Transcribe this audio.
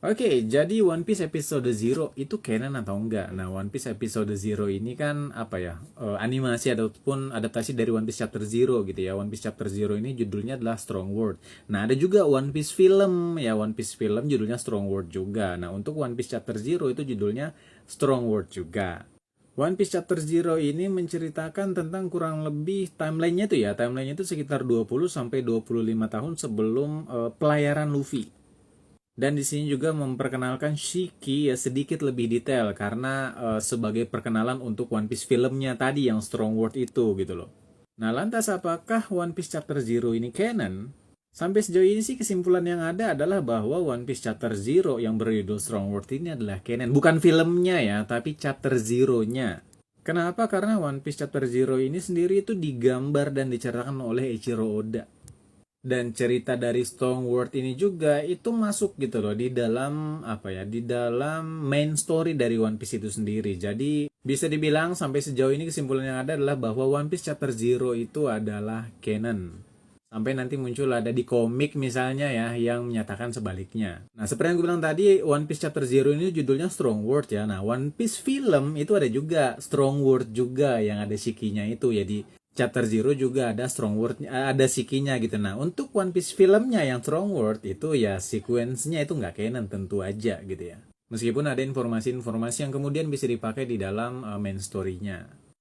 Oke, jadi One Piece episode Zero itu canon atau enggak? Nah, One Piece episode Zero ini kan apa ya? Animasi ataupun adaptasi dari One Piece Chapter Zero gitu ya. One Piece Chapter Zero ini judulnya adalah Strong World. Nah, ada juga One Piece film ya. One Piece film judulnya Strong World juga. Nah, untuk One Piece Chapter Zero itu judulnya Strong World juga. One Piece Chapter Zero ini menceritakan tentang kurang lebih timelinenya tuh ya. Timelinenya itu sekitar 20 sampai 25 tahun sebelum pelayaran Luffy. Dan di sini juga memperkenalkan Shiki ya sedikit lebih detail karena sebagai perkenalan untuk One Piece filmnya tadi yang Strong World itu gitu loh. Nah, lantas apakah One Piece Chapter Zero ini canon? Sampai sejauh ini sih kesimpulan yang ada adalah bahwa One Piece Chapter Zero yang berjudul Strong World ini adalah canon. Bukan filmnya ya, tapi Chapter Zero-nya. Kenapa? Karena One Piece Chapter Zero ini sendiri itu digambar dan diceritakan oleh Eiichiro Oda. Dan cerita dari Strong World ini juga itu masuk gitu loh di dalam apa ya, di dalam main story dari One Piece itu sendiri. Jadi bisa dibilang sampai sejauh ini kesimpulan yang ada adalah bahwa One Piece Chapter Zero itu adalah canon. Sampai nanti muncul ada di komik misalnya ya yang menyatakan sebaliknya. Nah, seperti yang gue bilang tadi, One Piece Chapter Zero ini judulnya Strong World ya. Nah, One Piece film itu ada juga Strong World juga yang ada Shikinya itu ya di Chapter Zero juga ada Strong World, ada Shikinya gitu. Nah, untuk One Piece filmnya yang Strong World itu ya sequence-nya itu nggak canon tentu aja gitu ya. Meskipun ada informasi-informasi yang kemudian bisa dipakai di dalam main story-nya.